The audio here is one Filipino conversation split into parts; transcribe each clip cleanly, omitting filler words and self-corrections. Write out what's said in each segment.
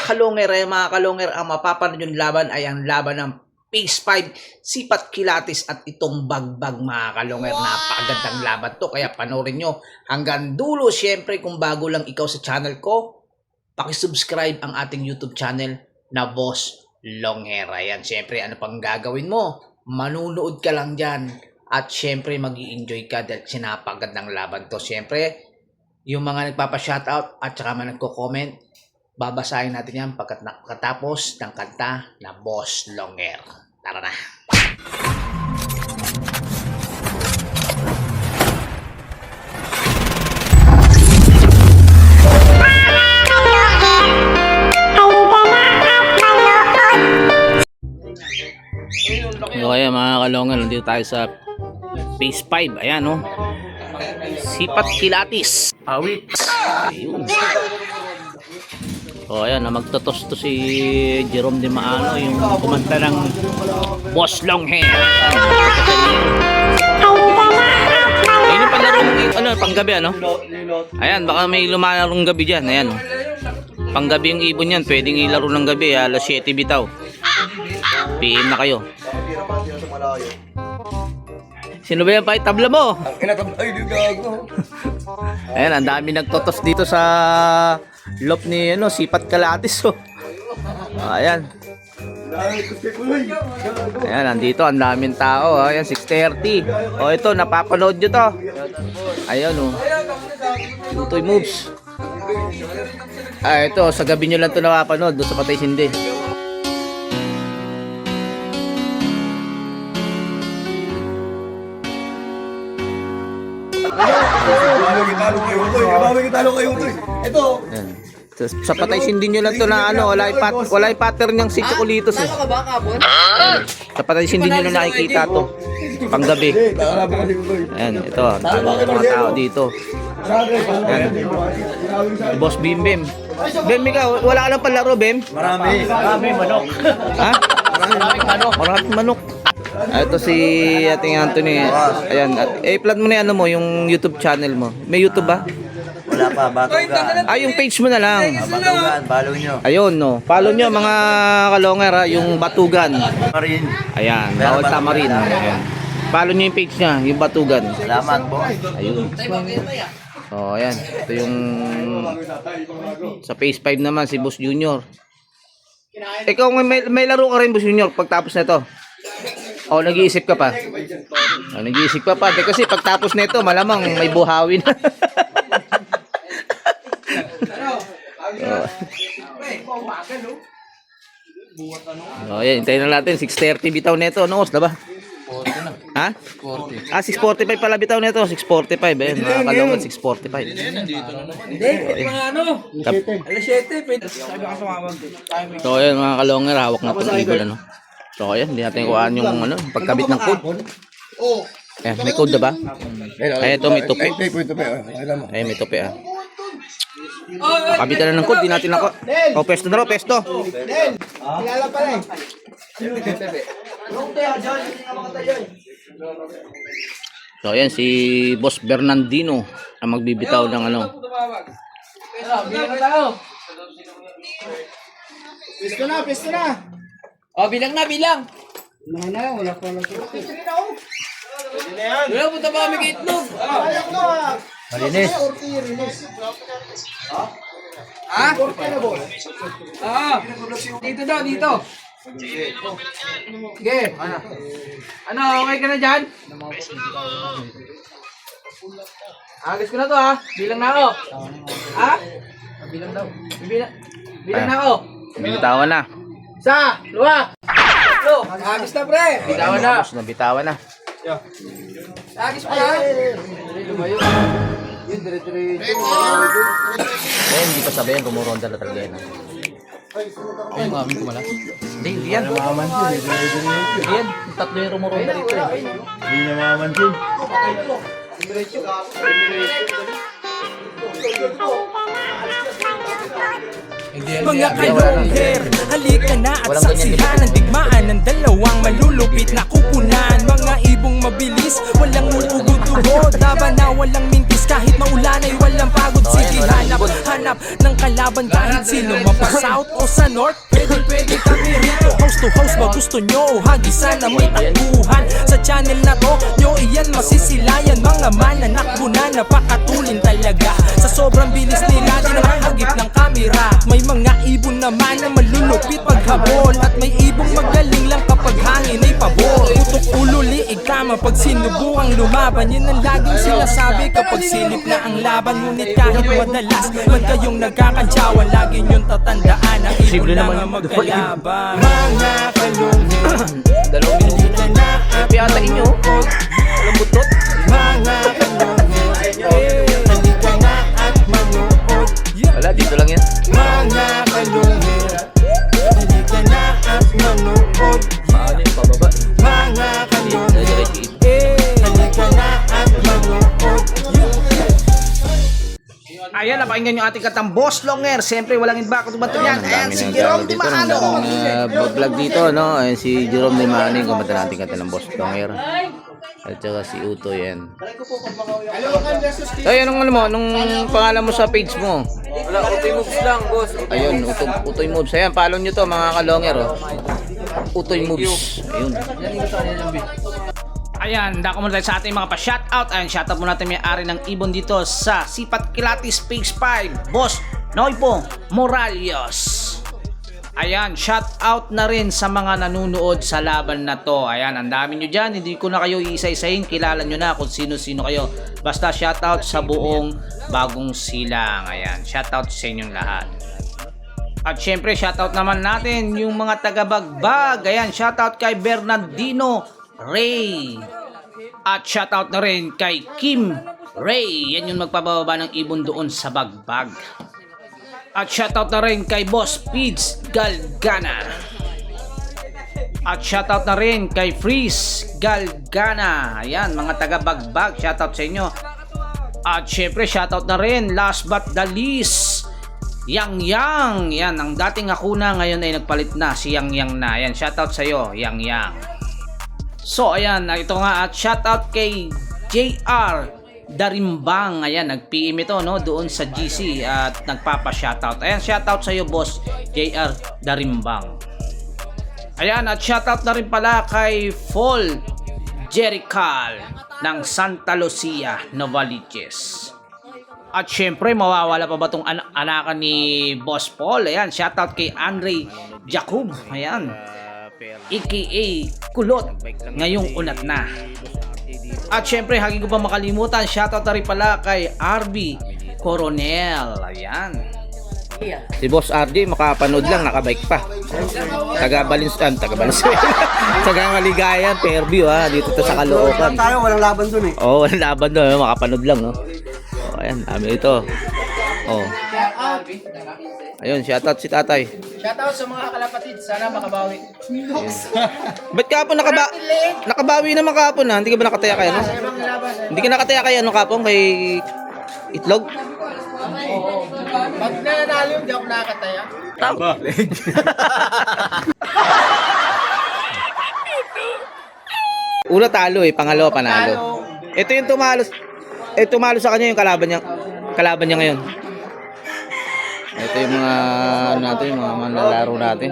mga kalonger, ang mapapanood yung laban ay ang laban ng Phase 5, Sipat Kilatis at itong Bagbag, mga kalonger. Napakagandang laban to, kaya panoorin nyo hanggang dulo. Siyempre, kung bago lang ikaw sa channel ko, pakisubscribe ang ating YouTube channel na Boss Longher. Ayan, siyempre, ano pang gagawin mo? Manunood ka lang dyan at siyempre mag-i-enjoy ka dahil sinapagandang laban to. Siyempre, yung mga nagpapa-shoutout at saka mga nagko-comment, babasahin natin yan pagkatapos ng kanta na Boss Longher. Tara na! So ayan mga kalongan, nandito tayo sa Phase 5. Ayan o, Sipat Kilatis. Awit. Ayun. So ayan, magtotos to si Jerome Di Maano, yung kumanta ng Boss Longher. Ayun yung palaro ano, panggabi ano? Ayan, baka may lumalarong gabi dyan. Ayan, panggabi yung ibon yan, pwedeng ilaro ng gabi, alas 7 bitaw. PM na kayo. Sino ba yan pa? Tabla mo? Ayan, ang dami nagtotos dito sa lop ni ano, Sipat Kilatis. Oh. Ayan. Ayan, nandito ang daming tao. Ayan, 6:30. O ito, napapanood nyo to. Ayan o. Tutoy moves. Ito, sa gabi nyo lang to napapanood. Doon sa Patay Sindi. Ito. Sa Patay Sindi nyo lang to na ano, wala yung pattern niyang si Chocolitos. Eh. Sa Patay Sindi nyo lang nakikita to. Panggabi. Ayan, ito. Dami ng mga tao dito. Ayan. Si Boss Bim Bim. Bim, ikaw, wala ka lang palaro, Bim? Marami manok. Ha? Maraming manok. Ito si ating Anthony. Ayan. I-plan mo na ano mo, yung YouTube channel mo. May YouTube ba? Wala pa, Batugan. Yung page mo na lang. Batugan, follow nyo. Ayun, no. Follow nyo mga kalongger, ha, yung Batugan. Marin. Ayan, bawal tamarin. Ayan. Follow nyo yung page niya, yung Batugan. Salamat po. Ayun. So, ayan. Ito yung sa Phase 5 naman, si Boss Junior. Ikaw, may laro ka rin, Boss Junior, pagtapos na ito. O, nag-iisip ka pa? O, nag-iisip ka pa. Kasi pagtapos na ito, malamang may buhawin. Oh, yan, hintayin na natin. 6:30 bitaw nito. Ano oras na ba? 40 na. Ha? 40. 6:45 pala bitaw nito. 6:45. Ayan, mga kalongan, 6:45. Hindi, mga ano? Alas 7. Sabi ka sumama. So, ayan mga kalongan, hawak na itong ibon. Ano? So, ayan, hindi natin kuhaan yung ano, pagkabit ng code. Ayan, may code na ba? Ayan, ito may tupi. Ayan, may tupi ah. Kabitan na ng code, di natin ako. O, pesto na ro, pesto. Kilala pa rin. So, ayan, si Boss Bernardino ang magbibitaw ng ano. Bilang na tayo. Pisto na. O, bilang na, bilang. Wala pa lang. Wala, punta pa kami kay Itlog. Malinis. Ha? Dito daw, dito. Sige. Ano, okay ka na dyan? Agis ko na to ha. Bilang na ako. Ha? Bilang daw. Bilang na ako. Bitawan na. Isa, dua. Tatlo. Agis na pre. Bitawan na. Tapos na, bitawan na. Agis pa ha. Lumayo. Eh, hindi pa sabihin, rumuronda na talaga yan. Ay, yung amin kumala. Hindi yan. Hindi yan. Tatlo yung rumuronda dito. Hindi na mamansin. Mga kalongher, halika na at saksihan ang digmaan ng dalawang malulupit na kupunan. Mga ibong mabilis, walang ugod-ugod, laban na walang mintis. kahit maulan ay walang pagod. Sige, hanap ng kalaban kahit sino mapa south o sa north. Pwede kami rito, host to host. Ba gusto nyo, hagisan na may takbuhan sa channel na to, nyo iyan masisilayan. Mga mananakbo na napakatulin talaga. Sa sobrang bilis nila, di nakahagip ng kamera. May mga ibon naman na malulupit paghabol, at may ibong magaling lang kapag hangin ay pabor. Utok ulo, liig kama pag sinubukang lumaban. Yun ang laging sinasabi kapag silip na ang laban. Ngunit kahit madalas man kayong nagkakantsawan, lagi nyong tatandaan ang ibon lang ang magkalaban. Mga kalungit, Dalawang minuto na. halika na at Piyata inyo. manuod. Walang butot. Mga kalungit, halika na at manood. Wala, dito lang yan. Mga kalungit, halika na at manood. Paano yung pababa? Mga kalungit, Diretso. halika na at manood. Ayan, napakinggan yung ating katang Boss Longer. Siyempre, walang iba kundi ba ito yan? Ayan, si Jerome Di Maano. Vlog dito, no? Ayan si Jerome Di Maano, yung kumanta natin kata ng Boss Longer. At saka si Uto, yan. Ay, anong ano mo? Anong pangalan mo sa page mo? Wala, okay moves lang, boss. Ayun, Utoy Moves. Ayan, follow nyo to, mga kalonger, oh. Utoy Moves. Ayun. Ayan, dako muna tayo sa ating mga pa-shoutout. Ayan, shoutout muna natin may-ari ng ibon dito sa Sipat Kilatis Page 5, Boss Noipo Moralios. Ayan, shoutout na rin sa mga nanunood sa laban na to. Ayan, ang dami nyo dyan. Hindi ko na kayo iisa-isahin. Kilala nyo na kung sino-sino kayo. Basta shoutout sa buong Bagong Silang. Ayan, shoutout sa inyong lahat. At syempre, shoutout naman natin yung mga taga-Bagbag. Ayan, shoutout kay Bernardino Ray. At shoutout na rin kay Kim Ray. Yan yung magpababa ng ibon doon sa Bagbag. At shoutout na rin kay Boss Pids Galgana. At shoutout na rin kay Freeze Galgana. Ayan, mga taga-Bagbag, shoutout sa inyo. At syempre, shoutout na rin, last but the least, Yang. Yan, ang dating Hakuna ngayon ay nagpalit na. Si Yang na. Ayan, shoutout sa iyo, Yang. So, ayan, ito nga. At shoutout kay JR Darimbang. Ayan, nag-PM ito, no? Doon sa GC. At nagpapa-shoutout. Ayan, shoutout sa iyo, Boss JR Darimbang. Ayan, at shoutout na rin pala kay Fall Jerical ng Santa Lucia, Novaliches. At syempre, mawawala pa ba itong anakan ni Boss Paul? Ayan, shoutout kay Andre Jacob. Ayan, aka Kulot, ngayong unat na. At syempre, hagin ko pa makalimutan, shoutout na rin pala kay RB Coronel. Ayan, Si Boss RJ, makapanood lang, nakabike pa. Taga-Balinsuan. Taga-Maligayan, Fairview, ha. Dito to sa Caloocan. Tayo, walang laban dun eh. Oo, walang laban doon, makapanood lang, no? Oh, ayan, dami ito. Oh. Ayun, shoutout si tatay. Shoutout sa mga kalapatid. Sana makabawi. Ba't kapon nakabawi naman kapon, ha? Hindi ka ba nakataya kaya, no? Hindi ka nakataya kaya, no, kapon? Kay Itlog? Pag nanalo, hindi ako nakakataya. Una talo eh, pangalawa panalo. Ito yung tumalo. Tumalo sa kanya yung kalaban niya ngayon. Ito yung mga ano natin, yung mga manlalaro natin.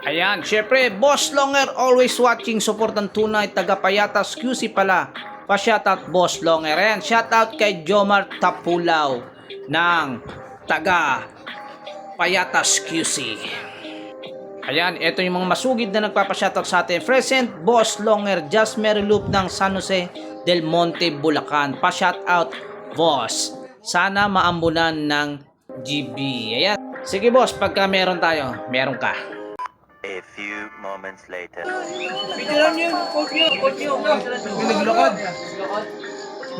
ayan, syempre, Boss Longer always watching, support ng tunay, taga Payatas QC pala. Pa-shoutout Boss Longer. Ayan, shoutout kay Jomar Tapulaw ng taga Payatas QC. Ayan, ito yung mga masugid na nagpapa-shoutout sa atin. Present Boss Longer, Just Mary Loop ng San Jose del Monte, Bulacan. Pa-shoutout, Boss. Sana maambunan ng GB. Ayan. Sige, Boss, pagka meron tayo, meron ka. A few moments later. Picturean niyo yung coach niyo. Naglakad.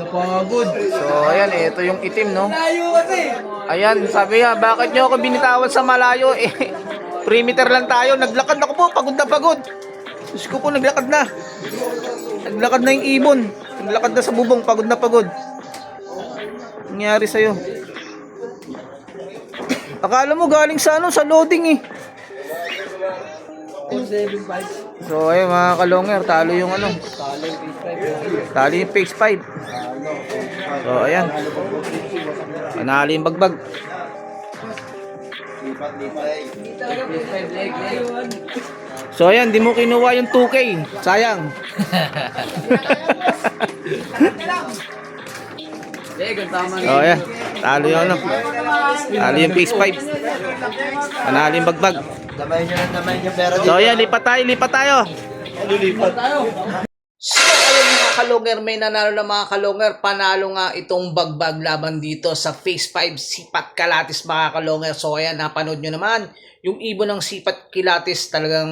Napagod. So, ayan, ito yung itim, no? Layo kasi. Ayan, sabi nga, bakit nyo ako binitawan sa malayo? Eh, perimeter lang tayo. Naglakad ako po, pagod na pagod. Diyos ko po, naglakad na. Naglakad na yung ibon. Naglakad na sa bubong, pagod na pagod. Nangyari sa'yo. Akala mo galing sa ano, sa loading eh. 475. So ayun mga kalonger, talo yung ano. Talo yung Phase 5. So ayan. Panalo yung bagbag. So ayan, di mo kinuha yung 2K. Sayang. So ayan, talo yung ano. Talo yung Phase 5. Panalo yung bagbag. Damay nyo na damay nyo, pero So ayan, lipat tayo. So, ayun mga kalongger, may nanalo na mga kalongger. Panalo nga itong bagbag laban dito sa Phase 5 Sipat Kilatis mga kalongger. So, ayan, napanood nyo naman. Yung ibon ng Sipat Kilatis talagang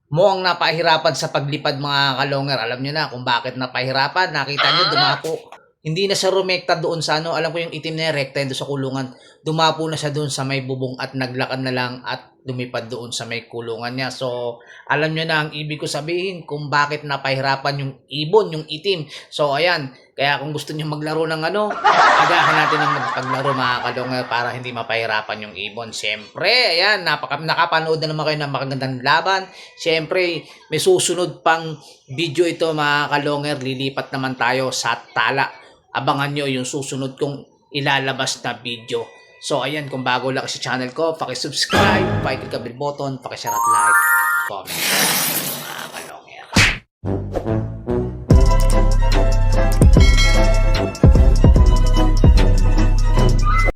mukhang napahirapan sa paglipad mga kalongger. Alam nyo na kung bakit napahirapan. Nakita nyo, dumapo. Hindi na siya rumekta doon sa ano. Alam ko yung itim na rekta doon sa kulungan. Dumapo na siya doon sa may bubong at naglakad na lang at lumipad doon sa may kulungan niya. So, alam nyo na ang ibig ko sabihin kung bakit napahirapan yung ibon, yung itim. So, ayan. Kaya kung gusto nyo maglaro ng ano, agahan natin ng magpaglaro mga kalongger para hindi mapahirapan yung ibon. Siyempre, ayan, nakapanood na naman kayo ng makagandang laban. Siyempre, may susunod pang video ito mga kalongger. Lilipat naman tayo sa tala. Abangan nyo yung susunod kong ilalabas na video. So, ayan, kung bago lang sa channel ko, paki-subscribe, paki-click ang bell button, paki-share at like, comment.